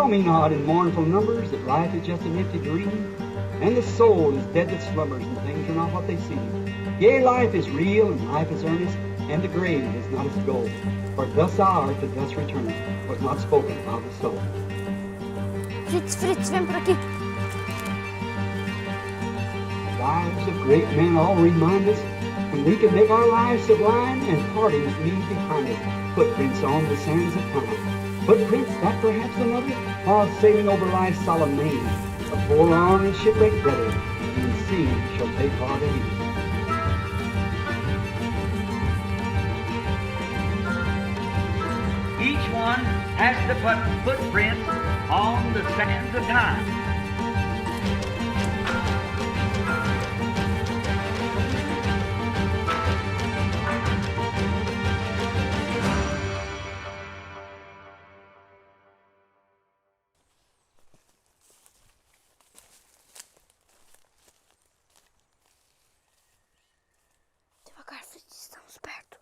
Tell me not in mournful numbers that life is just an empty dream, and the soul is dead that slumbers, and things are not what they seem. Yea, life is real, and life is earnest, and the grave is not its goal. For thus thou art, and thus return, was not spoken of the soul. Fritz, vem por aqui. Lives of great men all remind us when we can make our lives sublime and partings leave behind us footprints on the sands of time. Footprints that perhaps another, while sailing over life's solemn main, a forlorn and shipwrecked brother, in sea shall take part in it. Each one has to put footprints on the sands of time. Devagar, Fritz, estamos perto.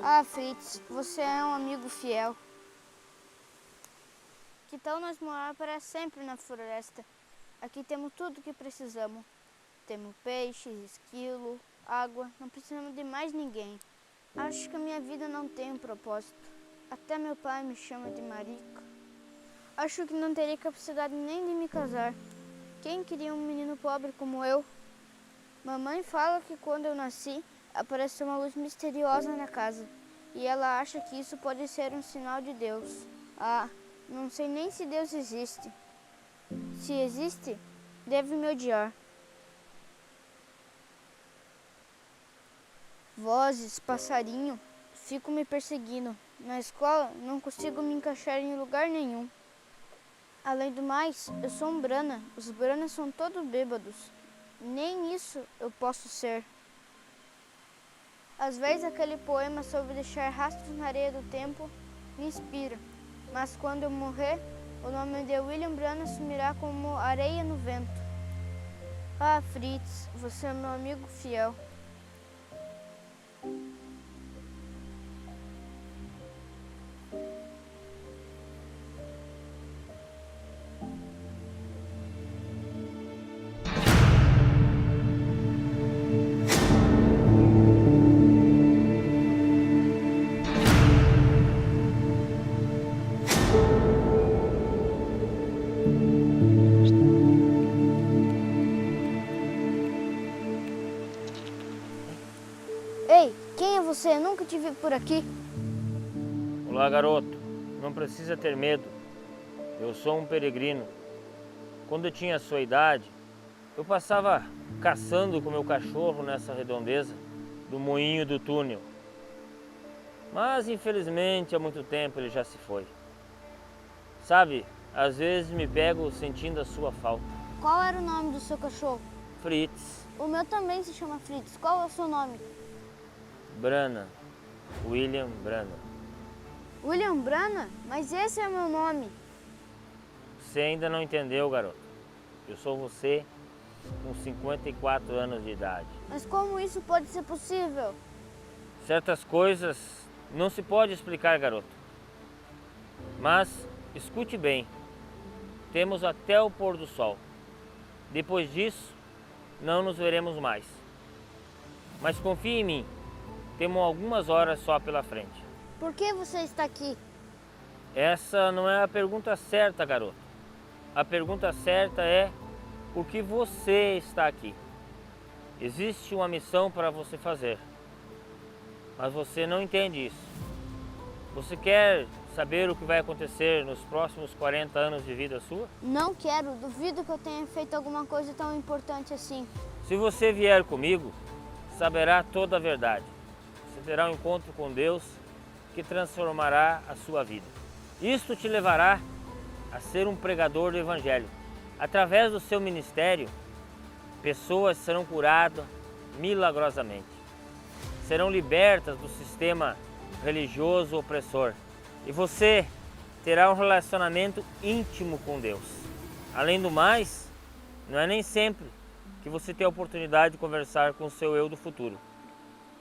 Ah, Fritz, você é um amigo fiel. Que tal nós morar para sempre na floresta? Aqui temos tudo o que precisamos. Temos peixes, esquilo, água, não precisamos de mais ninguém. Acho que a minha vida não tem um propósito. Até meu pai me chama de marica. Acho que não teria capacidade nem de me casar. Quem queria um menino pobre como eu? Mamãe fala que quando eu nasci, apareceu uma luz misteriosa na casa. E ela acha que isso pode ser um sinal de Deus. Ah, não sei nem se Deus existe. Se existe, deve me odiar. Vozes, passarinho, ficam me perseguindo. Na escola, não consigo me encaixar em lugar nenhum. Além do mais, eu sou um Brana. Os Branas são todos bêbados. Nem isso eu posso ser. Às vezes aquele poema sobre deixar rastros na areia do tempo me inspira. Mas quando eu morrer, o nome de William Brana sumirá como areia no vento. Ah, Fritz, você é meu amigo fiel. Ei, quem é você? Eu nunca te vi por aqui. Olá, garoto. Não precisa ter medo. Eu sou um peregrino. Quando eu tinha a sua idade, eu passava caçando com meu cachorro nessa redondeza do moinho do túnel. Mas, infelizmente, há muito tempo ele já se foi. Sabe, às vezes me pego sentindo a sua falta. Qual era o nome do seu cachorro? Fritz, O meu também se chama Fritz. Qual é o seu nome? Brana, William Brana. William Brana? Mas esse é o meu nome. Você ainda não entendeu, garoto. Eu sou você com 54 anos de idade. Mas como isso pode ser possível? Certas coisas não se pode explicar, garoto. Mas escute bem. Temos até o pôr do sol. Depois disso, não nos veremos mais. Mas confie em mim. Temos algumas horas só pela frente. Por que você está aqui? Essa não é a pergunta certa, garoto. A pergunta certa é por que você está aqui. Existe uma missão para você fazer, mas você não entende isso. Você quer saber o que vai acontecer nos próximos 40 anos de vida sua? Não quero. Duvido que eu tenha feito alguma coisa tão importante assim. Se você vier comigo, saberá toda a verdade. Você terá um encontro com Deus que transformará a sua vida. Isto te levará a ser um pregador do Evangelho. Através do seu ministério, pessoas serão curadas milagrosamente. Serão libertas do sistema religioso opressor. E você terá um relacionamento íntimo com Deus. Além do mais, não é nem sempre que você tem a oportunidade de conversar com o seu eu do futuro.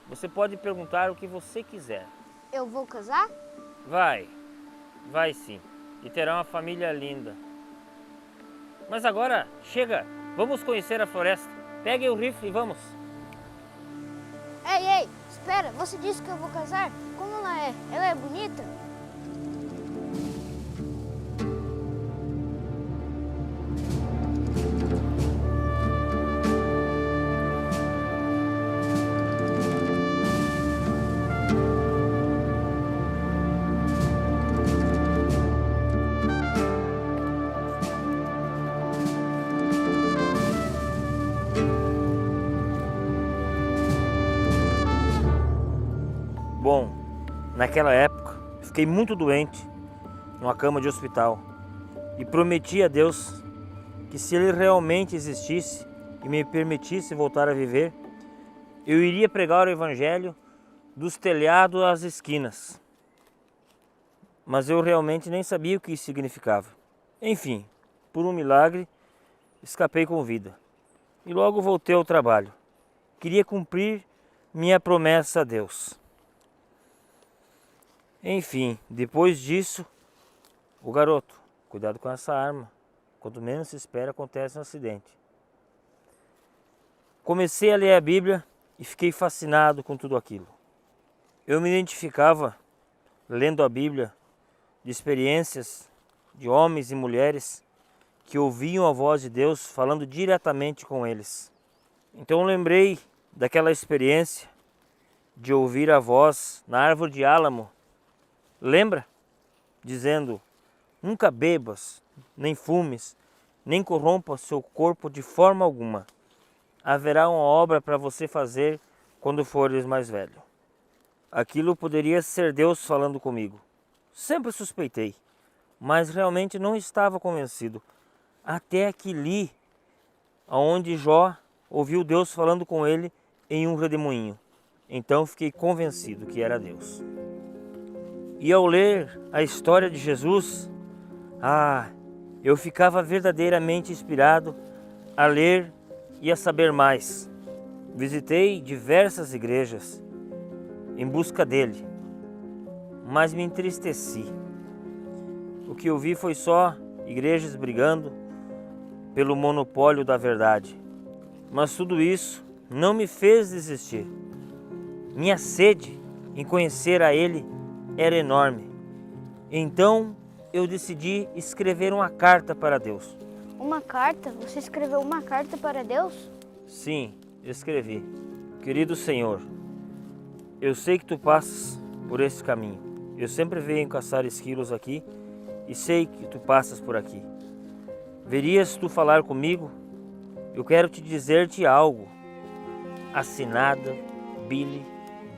Você pode perguntar o que você quiser. Eu vou casar? Vai sim. E terá uma família linda. Mas agora, chega, vamos conhecer a floresta. Pegue o rifle e vamos. Ei, espera, você disse que eu vou casar? Como ela é? Ela é bonita? Bom, naquela época, fiquei muito doente, numa cama de hospital, e prometi a Deus que se Ele realmente existisse e me permitisse voltar a viver, eu iria pregar o Evangelho dos telhados às esquinas. Mas eu realmente nem sabia o que isso significava. Enfim, por um milagre, escapei com vida. E logo voltei ao trabalho. Queria cumprir minha promessa a Deus. Enfim, depois disso, o garoto, cuidado com essa arma. Quanto menos se espera, acontece um acidente. Comecei a ler a Bíblia e fiquei fascinado com tudo aquilo. Eu me identificava, lendo a Bíblia, de experiências de homens e mulheres que ouviam a voz de Deus falando diretamente com eles. Então eu lembrei daquela experiência de ouvir a voz na árvore de álamo. Lembra? Dizendo, nunca bebas, nem fumes, nem corrompa seu corpo de forma alguma. Haverá uma obra para você fazer quando fores mais velho. Aquilo poderia ser Deus falando comigo. Sempre suspeitei, mas realmente não estava convencido. Até que li onde Jó ouviu Deus falando com ele em um redemoinho. Então fiquei convencido que era Deus. E ao ler a história de Jesus, eu ficava verdadeiramente inspirado a ler e a saber mais. Visitei diversas igrejas em busca dele, mas me entristeci. O que eu vi foi só igrejas brigando pelo monopólio da verdade. Mas tudo isso não me fez desistir. Minha sede em conhecer a ele era enorme. Então eu decidi escrever uma carta para Deus. Uma carta? Você escreveu uma carta para Deus? Sim, escrevi. Querido Senhor, eu sei que tu passas por esse caminho. Eu sempre venho caçar esquilos aqui e sei que tu passas por aqui. Verias tu falar comigo? Eu quero te dizer-te algo. Assinada Billy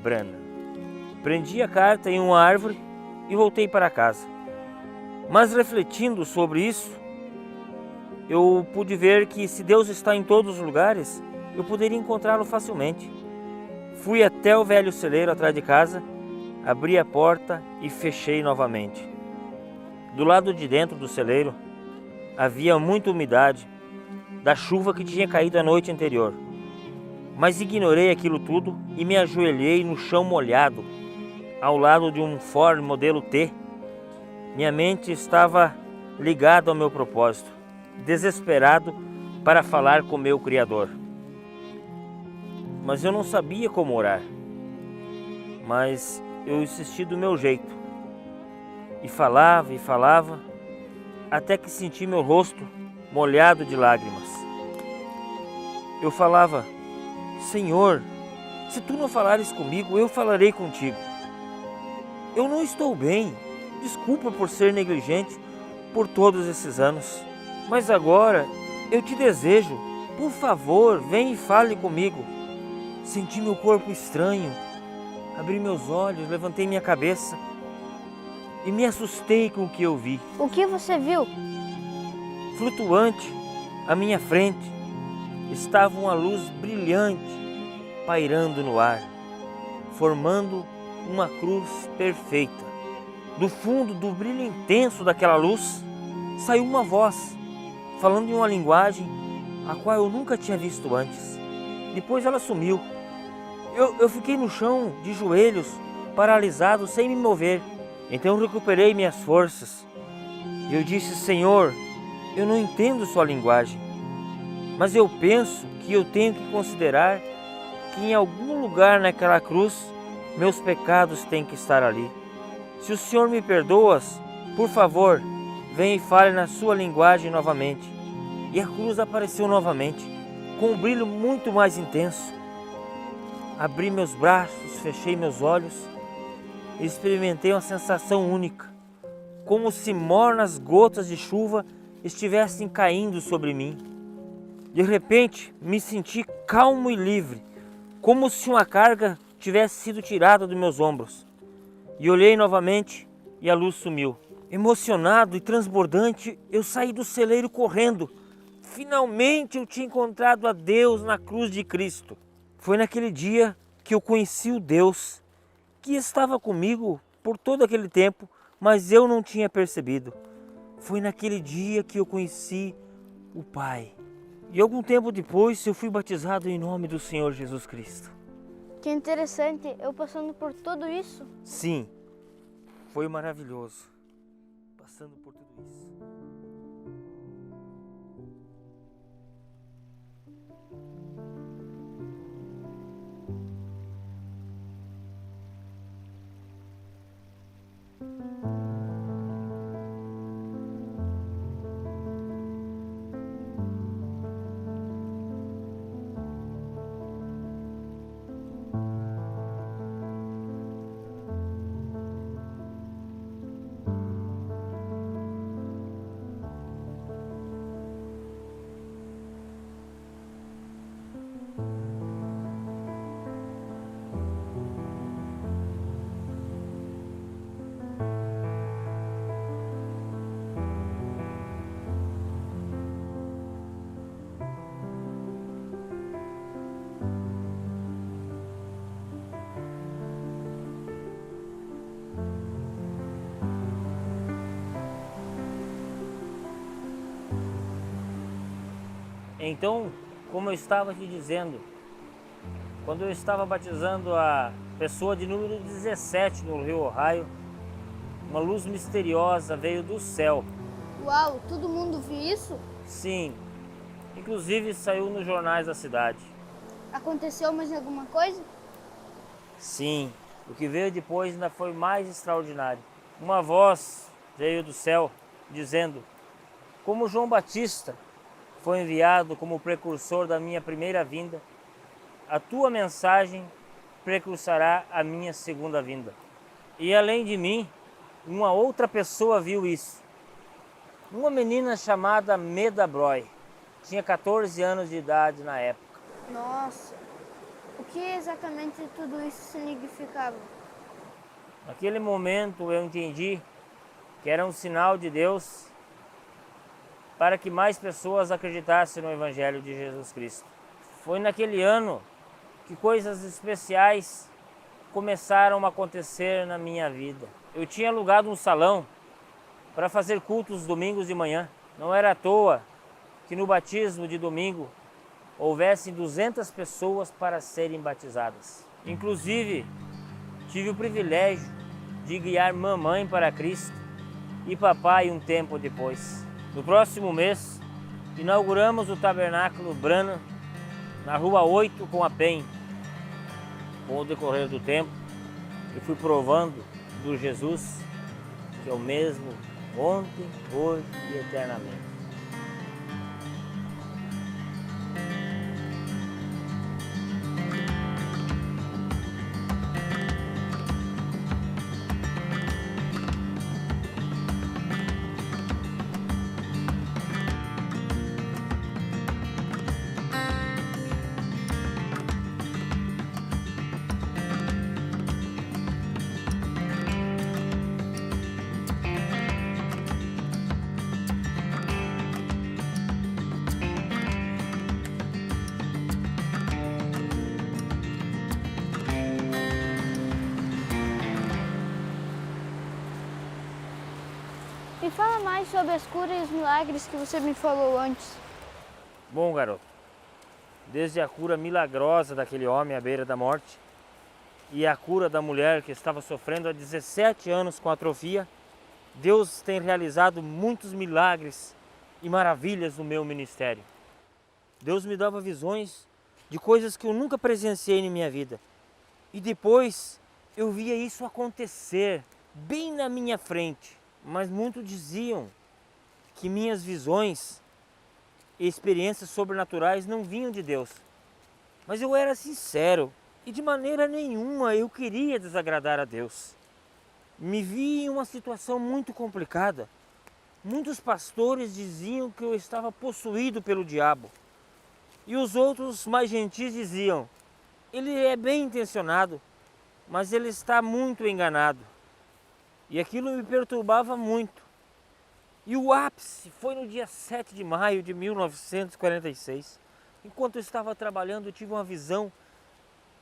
Branham. Prendi a carta em uma árvore e voltei para casa. Mas refletindo sobre isso, eu pude ver que se Deus está em todos os lugares, eu poderia encontrá-lo facilmente. Fui até o velho celeiro atrás de casa, abri a porta e fechei novamente. Do lado de dentro do celeiro havia muita umidade da chuva que tinha caído a noite anterior. Mas ignorei aquilo tudo e me ajoelhei no chão molhado, ao lado de um Ford modelo T. Minha mente estava ligada ao meu propósito, desesperado para falar com meu Criador. Mas eu não sabia como orar. Mas eu insisti do meu jeito. E falava, até que senti meu rosto molhado de lágrimas. Eu falava, Senhor, se tu não falares comigo, eu falarei contigo. Eu não estou bem, desculpa por ser negligente por todos esses anos, mas agora eu te desejo, por favor, vem e fale comigo. Senti meu corpo estranho, Abri meus olhos, levantei minha cabeça e me assustei com o que eu vi. O que você viu? Flutuante à minha frente estava uma luz brilhante pairando no ar, formando uma cruz perfeita. Do fundo do brilho intenso daquela luz saiu uma voz, falando em uma linguagem a qual eu nunca tinha visto antes. Depois ela sumiu. Eu fiquei no chão, de joelhos, paralisado, sem me mover. Então recuperei minhas forças. E eu disse: Senhor, eu não entendo sua linguagem, mas eu penso que eu tenho que considerar que em algum lugar naquela cruz, meus pecados têm que estar ali. Se o Senhor me perdoa, por favor, venha e fale na sua linguagem novamente. E a cruz apareceu novamente, com um brilho muito mais intenso. Abri meus braços, fechei meus olhos e experimentei uma sensação única, como se mornas gotas de chuva estivessem caindo sobre mim. De repente, me senti calmo e livre, como se uma carga tivesse sido tirada dos meus ombros. E olhei novamente e a luz sumiu. Emocionado e transbordante, eu saí do celeiro correndo. Finalmente eu tinha encontrado a Deus na cruz de Cristo. Foi naquele dia que eu conheci o Deus que estava comigo por todo aquele tempo, mas eu não tinha percebido. Foi naquele dia que eu conheci o Pai. E algum tempo depois eu fui batizado em nome do Senhor Jesus Cristo. Que interessante, eu passando por tudo isso. Sim, foi maravilhoso, passando por tudo isso. Então, como eu estava te dizendo, quando eu estava batizando a pessoa de número 17 no Rio Ohio, uma luz misteriosa veio do céu. Uau, todo mundo viu isso? Sim, inclusive saiu nos jornais da cidade. Aconteceu mais alguma coisa? Sim, o que veio depois ainda foi mais extraordinário. Uma voz veio do céu dizendo: como João Batista foi enviado como precursor da minha primeira vinda, a tua mensagem precursará a minha segunda vinda. E além de mim, uma outra pessoa viu isso. Uma menina chamada Meda Broy, tinha 14 anos de idade na época. Nossa, o que exatamente tudo isso significava? Naquele momento eu entendi que era um sinal de Deus para que mais pessoas acreditassem no Evangelho de Jesus Cristo. Foi naquele ano que coisas especiais começaram a acontecer na minha vida. Eu tinha alugado um salão para fazer cultos domingos de manhã. Não era à toa que no batismo de domingo houvessem 200 pessoas para serem batizadas. Inclusive, tive o privilégio de guiar mamãe para Cristo e papai um tempo depois. No próximo mês, inauguramos o Tabernáculo Branham na Rua 8 com a PEN. Com o decorrer do tempo, eu fui provando do Jesus que é o mesmo ontem, hoje e eternamente. fala mais sobre as curas e os milagres que você me falou antes. Bom, garoto, desde a cura milagrosa daquele homem à beira da morte e a cura da mulher que estava sofrendo há 17 anos com atrofia, Deus tem realizado muitos milagres e maravilhas no meu ministério. Deus me dava visões de coisas que eu nunca presenciei em minha vida. E depois eu via isso acontecer bem na minha frente. Mas muitos diziam que minhas visões e experiências sobrenaturais não vinham de Deus. Mas eu era sincero e de maneira nenhuma eu queria desagradar a Deus. Me vi em uma situação muito complicada. Muitos pastores diziam que eu estava possuído pelo diabo. E os outros mais gentis diziam: ele é bem intencionado, mas ele está muito enganado. E aquilo me perturbava muito. E o ápice foi no dia 7 de maio de 1946. Enquanto eu estava trabalhando, eu tive uma visão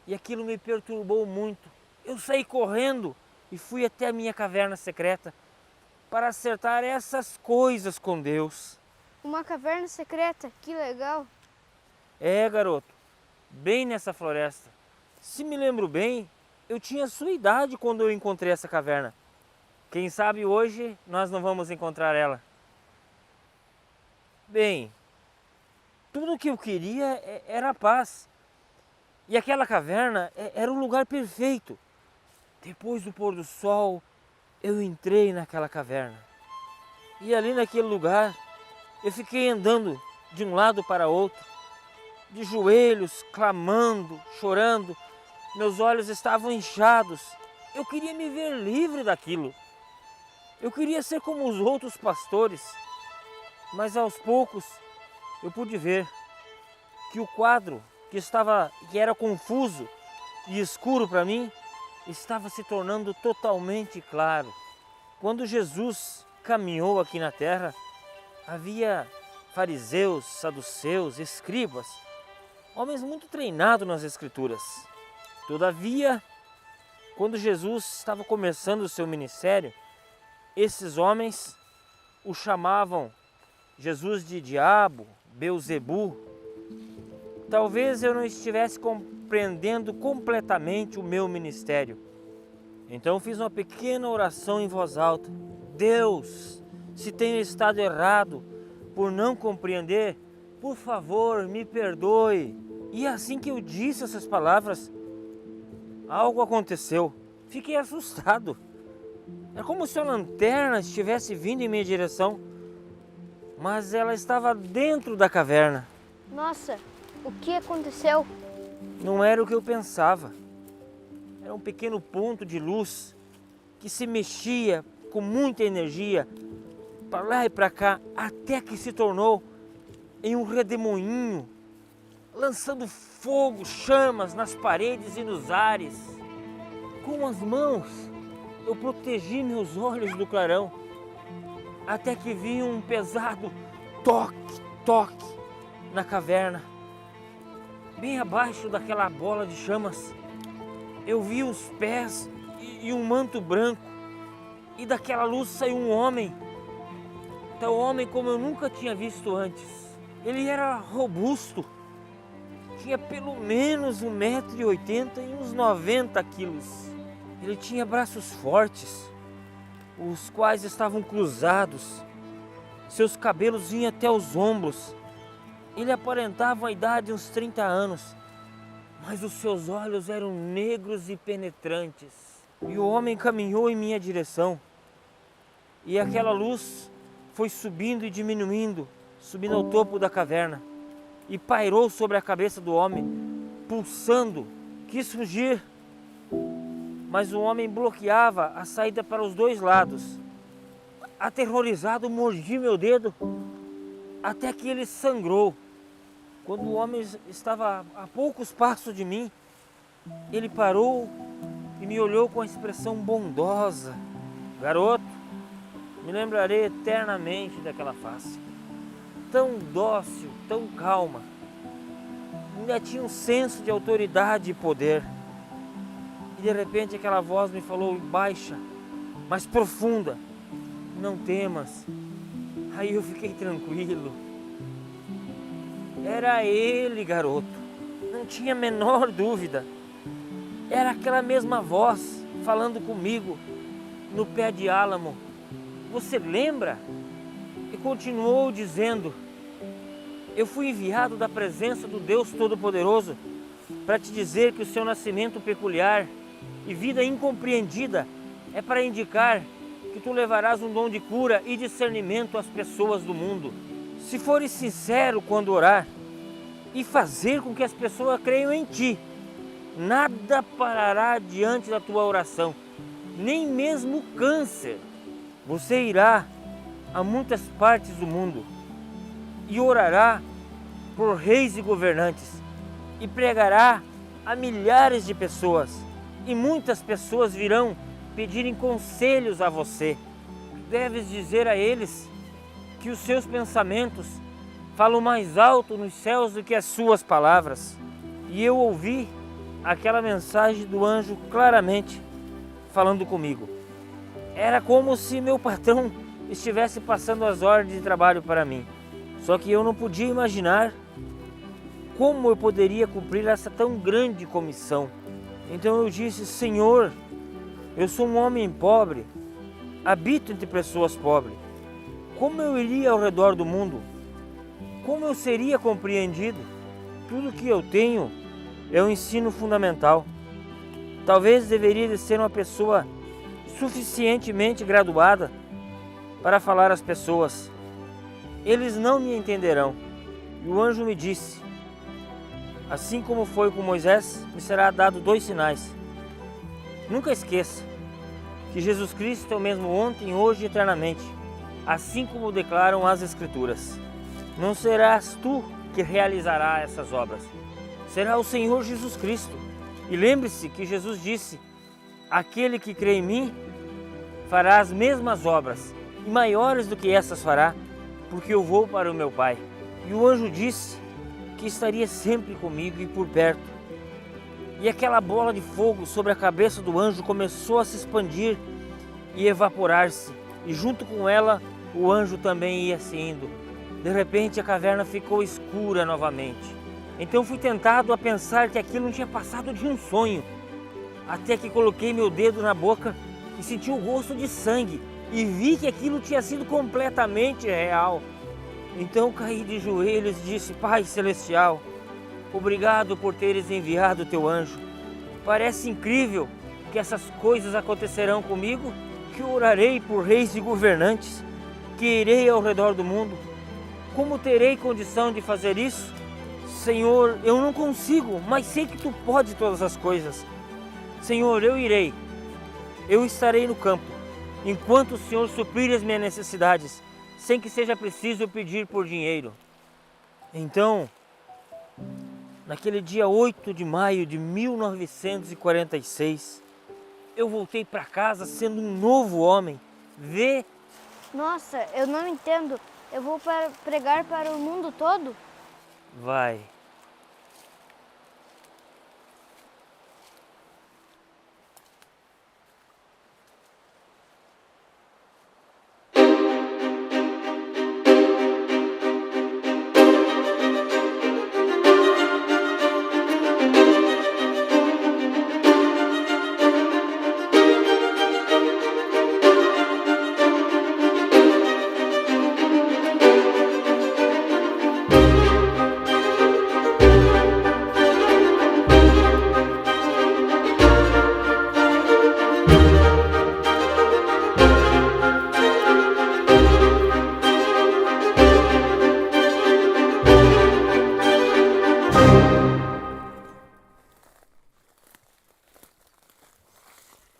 e aquilo me perturbou muito. Eu saí correndo e fui até a minha caverna secreta para acertar essas coisas com Deus. Uma caverna secreta, que legal. É, garoto, bem nessa floresta. Se me lembro bem, eu tinha sua idade quando eu encontrei essa caverna. Quem sabe hoje nós não vamos encontrar ela. Bem, tudo o que eu queria era paz. E aquela caverna era o lugar perfeito. Depois do pôr do sol, eu entrei naquela caverna. E ali naquele lugar, eu fiquei andando de um lado para outro, de joelhos, clamando, chorando. Meus olhos estavam inchados. Eu queria me ver livre daquilo. Eu queria ser como os outros pastores. Mas aos poucos eu pude ver que o quadro que era confuso e escuro para mim, estava se tornando totalmente claro. Quando Jesus caminhou aqui na terra, havia fariseus, saduceus, escribas, homens muito treinados nas escrituras. Todavia, quando Jesus estava começando o seu ministério, esses homens o chamavam Jesus de diabo, Beelzebu. Talvez eu não estivesse compreendendo completamente o meu ministério. Então fiz uma pequena oração em voz alta. Deus, se tenho estado errado por não compreender, por favor, me perdoe. E assim que eu disse essas palavras, algo aconteceu. Fiquei assustado. É como se a lanterna estivesse vindo em minha direção, mas ela estava dentro da caverna. Nossa, o que aconteceu? Não era o que eu pensava. Era um pequeno ponto de luz que se mexia com muita energia para lá e para cá, até que se tornou em um redemoinho, lançando fogo, chamas nas paredes e nos ares. Com as mãos eu protegi meus olhos do clarão, até que vi um pesado toque na caverna. Bem abaixo daquela bola de chamas, eu vi os pés e um manto branco, e daquela luz saiu um homem, tal homem como eu nunca tinha visto antes. Ele era robusto, tinha pelo menos 1,80 m e uns 90 quilos. Ele tinha braços fortes, os quais estavam cruzados. Seus cabelos vinham até os ombros. Ele aparentava a idade de uns 30 anos, mas os seus olhos eram negros e penetrantes. E o homem caminhou em minha direção. E aquela luz foi subindo e diminuindo, subindo ao topo da caverna. E pairou sobre a cabeça do homem, pulsando. Quis fugir, mas o homem bloqueava a saída para os dois lados. Aterrorizado, mordi meu dedo, até que ele sangrou. Quando o homem estava a poucos passos de mim, ele parou e me olhou com a expressão bondosa. Garoto, me lembrarei eternamente daquela face. Tão dócil, tão calma. Ainda tinha um senso de autoridade e poder. E de repente aquela voz me falou baixa, mas profunda. não temas. Aí eu fiquei tranquilo. Era ele, garoto. Não tinha a menor dúvida. Era aquela mesma voz falando comigo no pé de álamo. Você lembra? E continuou dizendo: eu fui enviado da presença do Deus Todo-Poderoso para te dizer que o seu nascimento peculiar e vida incompreendida é para indicar que tu levarás um dom de cura e discernimento às pessoas do mundo. Se fores sincero quando orar e fazer com que as pessoas creiam em ti, nada parará diante da tua oração, nem mesmo o câncer. Você irá a muitas partes do mundo e orará por reis e governantes e pregará a milhares de pessoas, e muitas pessoas virão pedirem conselhos a você. Deves dizer a eles que os seus pensamentos falam mais alto nos céus do que as suas palavras. E eu ouvi aquela mensagem do anjo claramente falando comigo. Era como se meu patrão estivesse passando as ordens de trabalho para mim. Só que eu não podia imaginar como eu poderia cumprir essa tão grande comissão. Então eu disse: Senhor, eu sou um homem pobre, habito entre pessoas pobres. Como eu iria ao redor do mundo? Como eu seria compreendido? Tudo que eu tenho é um ensino fundamental. Talvez deveria de ser uma pessoa suficientemente graduada para falar às pessoas. Eles não me entenderão. E o anjo me disse: assim como foi com Moisés, me será dado 2 sinais. Nunca esqueça que Jesus Cristo é o mesmo ontem, hoje e eternamente, assim como declaram as Escrituras. Não serás tu que realizará essas obras, será o Senhor Jesus Cristo. E lembre-se que Jesus disse: aquele que crê em mim fará as mesmas obras, e maiores do que essas fará, porque eu vou para o meu Pai. E o anjo disse que estaria sempre comigo e por perto. E aquela bola de fogo sobre a cabeça do anjo começou a se expandir e evaporar-se, e junto com ela o anjo também ia se indo. De repente a caverna ficou escura novamente. Então fui tentado a pensar que aquilo não tinha passado de um sonho, até que coloquei meu dedo na boca e senti o gosto de sangue e vi que aquilo tinha sido completamente real. Então caí de joelhos e disse: Pai Celestial, obrigado por teres enviado o teu anjo. Parece incrível que essas coisas acontecerão comigo, que orarei por reis e governantes, que irei ao redor do mundo. Como terei condição de fazer isso? Senhor, eu não consigo, mas sei que tu pode todas as coisas. Senhor, eu irei. Eu estarei no campo, enquanto o Senhor suprir as minhas necessidades, sem que seja preciso eu pedir por dinheiro. Então, naquele dia 8 de maio de 1946, eu voltei para casa sendo um novo homem. Vê? Nossa, eu não entendo. Eu vou pregar para o mundo todo? Vai.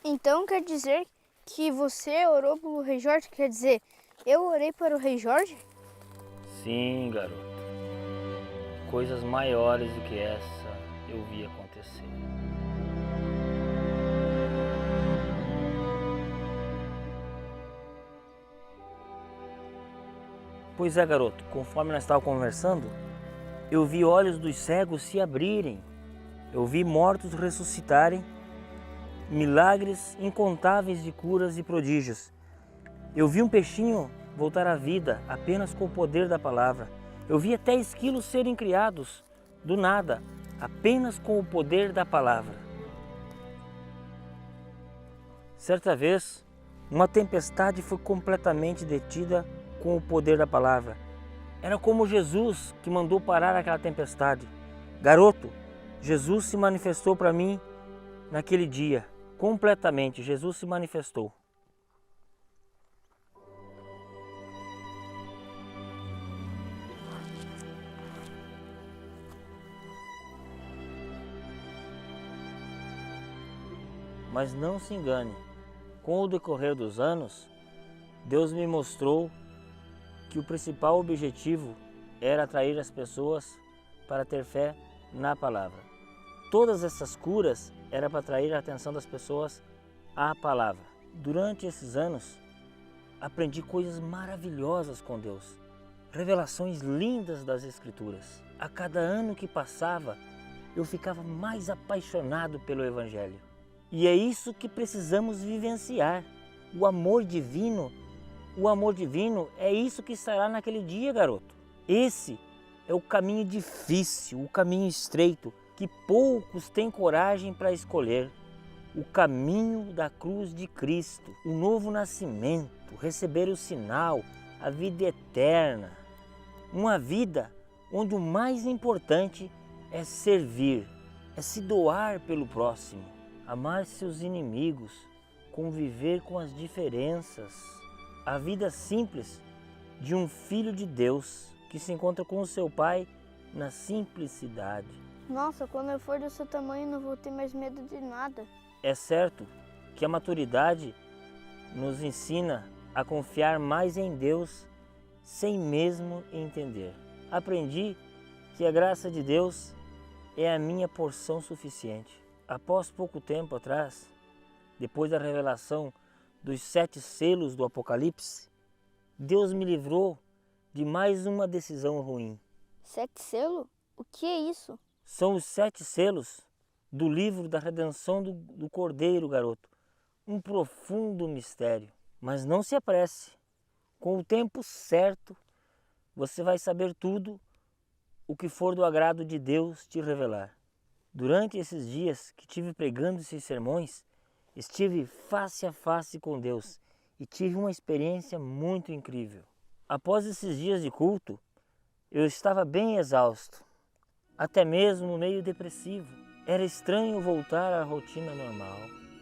Então quer dizer que você orou pelo Rei Jorge? Quer dizer, eu orei para o Rei Jorge? Sim, garoto. Coisas maiores do que essa eu vi acontecer. Pois é, garoto, conforme nós estávamos conversando, eu vi olhos dos cegos se abrirem, eu vi mortos ressuscitarem, milagres incontáveis de curas e prodígios. Eu vi um peixinho voltar à vida apenas com o poder da palavra. Eu vi até esquilos serem criados do nada, apenas com o poder da palavra. Certa vez, uma tempestade foi completamente detida com o poder da palavra. Era como Jesus que mandou parar aquela tempestade. Garoto, Jesus se manifestou para mim naquele dia. Completamente, Jesus se manifestou. Mas não se engane, com o decorrer dos anos, Deus me mostrou que o principal objetivo era atrair as pessoas para ter fé na palavra. Todas essas curas eram para atrair a atenção das pessoas à palavra. Durante esses anos, aprendi coisas maravilhosas com Deus, revelações lindas das Escrituras. A cada ano que passava, eu ficava mais apaixonado pelo Evangelho. E é isso que precisamos vivenciar, o amor divino. O amor divino é isso que estará naquele dia, garoto. Esse é o caminho difícil, o caminho estreito, que poucos têm coragem para escolher. O caminho da cruz de Cristo, o novo nascimento, receber o sinal, a vida eterna. Uma vida onde o mais importante é servir, é se doar pelo próximo, amar seus inimigos, conviver com as diferenças. A vida simples de um filho de Deus que se encontra com o seu pai na simplicidade. Nossa, quando eu for do seu tamanho, não vou ter mais medo de nada. É certo que a maturidade nos ensina a confiar mais em Deus sem mesmo entender. Aprendi que a graça de Deus é a minha porção suficiente. Após pouco tempo atrás, depois da revelação dos 7 selos do Apocalipse, Deus me livrou de mais uma decisão ruim. 7 selos? O que é isso? São os 7 selos do livro da redenção do Cordeiro, garoto. Um profundo mistério. Mas não se apresse. Com o tempo certo, você vai saber tudo o que for do agrado de Deus te revelar. Durante esses dias que tive pregando esses sermões, estive face a face com Deus e tive uma experiência muito incrível. Após esses dias de culto, eu estava bem exausto, até mesmo meio depressivo. Era estranho voltar à rotina normal.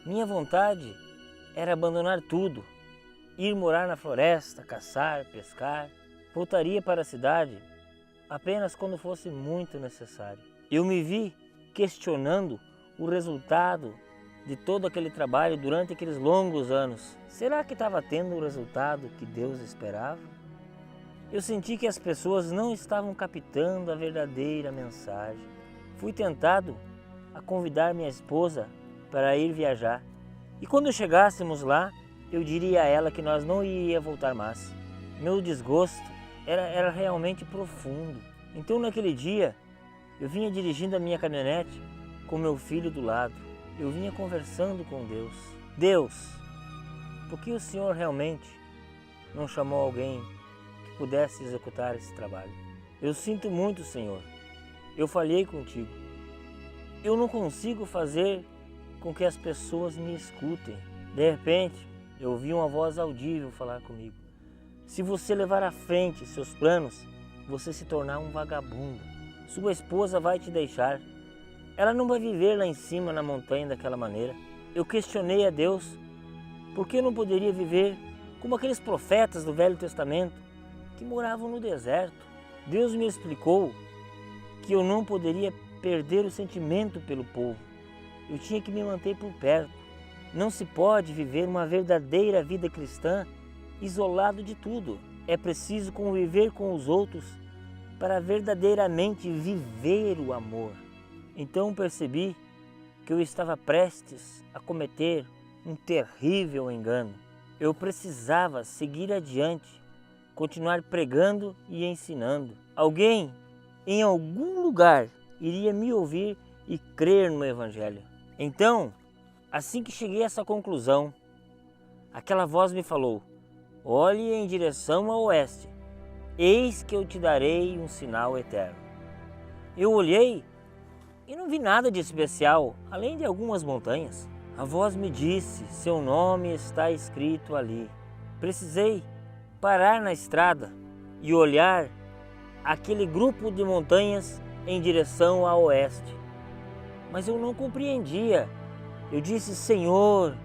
Minha vontade era abandonar tudo, ir morar na floresta, caçar, pescar. Voltaria para a cidade apenas quando fosse muito necessário. Eu me vi questionando o resultado de todo aquele trabalho durante aqueles longos anos. Será que estava tendo o resultado que Deus esperava? Eu senti que as pessoas não estavam captando a verdadeira mensagem. Fui tentado a convidar minha esposa para ir viajar. E quando chegássemos lá, eu diria a ela que nós não iríamos voltar mais. Meu desgosto era realmente profundo. Então naquele dia, eu vinha dirigindo a minha caminhonete com meu filho do lado. Eu vinha conversando com Deus. Deus, por que o Senhor realmente não chamou alguém que pudesse executar esse trabalho? Eu sinto muito, Senhor. Eu falhei contigo. Eu não consigo fazer com que as pessoas me escutem. De repente, eu ouvi uma voz audível falar comigo. Se você levar à frente seus planos, você se tornar um vagabundo. Sua esposa vai te deixar. Ela não vai viver lá em cima na montanha daquela maneira. Eu questionei a Deus por que eu não poderia viver como aqueles profetas do Velho Testamento que moravam no deserto. Deus me explicou que eu não poderia perder o sentimento pelo povo. Eu tinha que me manter por perto. Não se pode viver uma verdadeira vida cristã isolado de tudo. É preciso conviver com os outros para verdadeiramente viver o amor. Então percebi que eu estava prestes a cometer um terrível engano. Eu precisava seguir adiante, continuar pregando e ensinando. Alguém, em algum lugar, iria me ouvir e crer no Evangelho. Então, assim que cheguei a essa conclusão, aquela voz me falou: olhe em direção a oeste. Eis que eu te darei um sinal eterno. Eu olhei e não vi nada de especial, além de algumas montanhas. A voz me disse, seu nome está escrito ali. Precisei parar na estrada e olhar aquele grupo de montanhas em direção a oeste. Mas eu não compreendia. Eu disse, Senhor,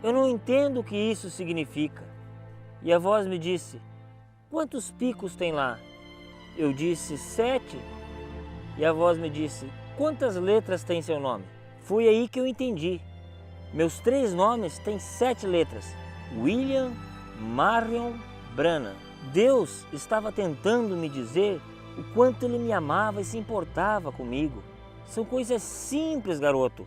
eu não entendo o que isso significa. E a voz me disse, quantos picos tem lá? Eu disse, 7. E a voz me disse, quantas letras tem seu nome? Foi aí que eu entendi. Meus 3 nomes têm 7 letras. William Marion Branham. Deus estava tentando me dizer o quanto Ele me amava e se importava comigo. São coisas simples, garoto,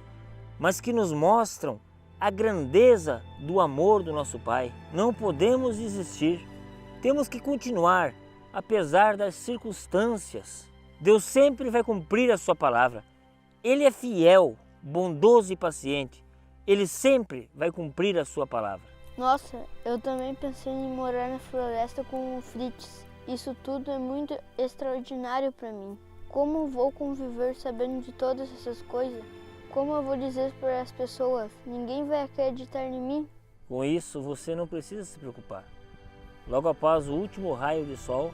mas que nos mostram a grandeza do amor do nosso Pai. Não podemos desistir. Temos que continuar, apesar das circunstâncias. Deus sempre vai cumprir a sua palavra. Ele é fiel, bondoso e paciente. Ele sempre vai cumprir a sua palavra. Nossa, eu também pensei em morar na floresta com o Fritz. Isso tudo é muito extraordinário para mim. Como vou conviver sabendo de todas essas coisas? Como eu vou dizer para as pessoas? Ninguém vai acreditar em mim? Com isso, você não precisa se preocupar. Logo após o último raio de sol,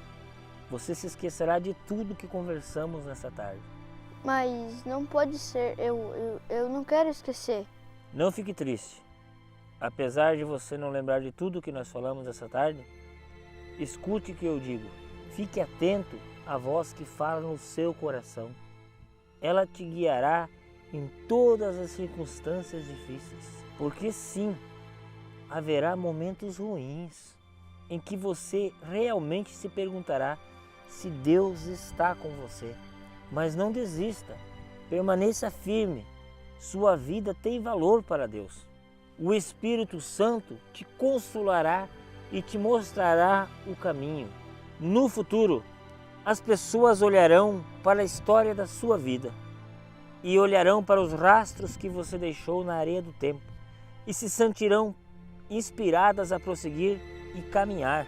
você se esquecerá de tudo que conversamos nessa tarde. Mas não pode ser, eu não quero esquecer. Não fique triste. Apesar de você não lembrar de tudo que nós falamos essa tarde, escute o que eu digo. Fique atento à voz que fala no seu coração. Ela te guiará em todas as circunstâncias difíceis. Porque sim, haverá momentos ruins em que você realmente se perguntará se Deus está com você. Mas não desista, permaneça firme. Sua vida tem valor para Deus. O Espírito Santo te consolará e te mostrará o caminho. No futuro, as pessoas olharão para a história da sua vida e olharão para os rastros que você deixou na areia do tempo e se sentirão inspiradas a prosseguir e caminhar.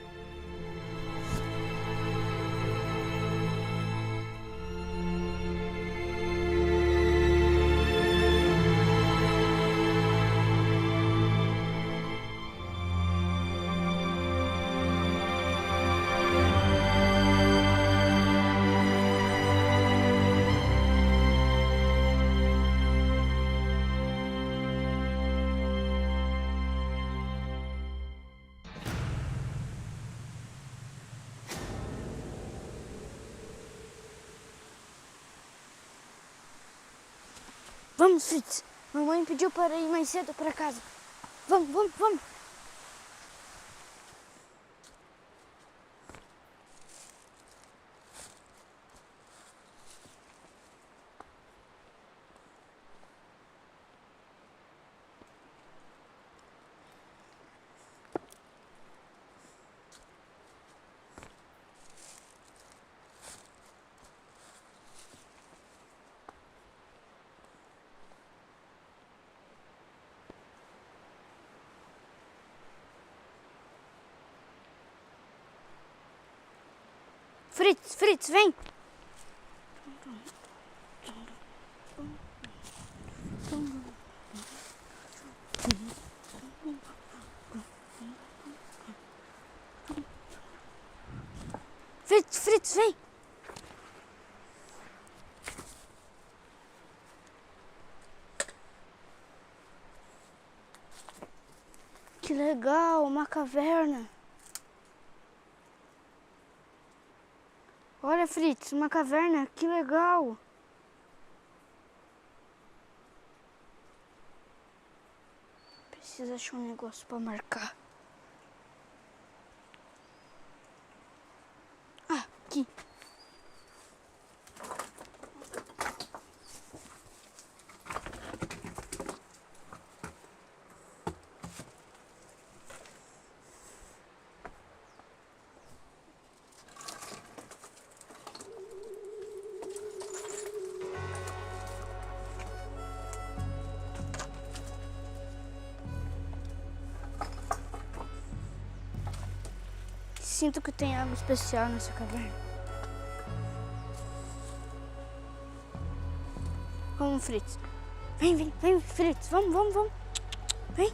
Vamos, Fritz. Mamãe pediu para ir mais cedo para casa. Vamos, vamos, vamos. Fritz, Fritz, vem! Fritz, Fritz, vem! Que legal, uma caverna! Olha, Fritz, uma caverna, que legal! Preciso achar um negócio para marcar. Ah, aqui. sinto que tem algo especial nessa caverna. Vamos, Fritz. Vem, Fritz. Vamos. Vem.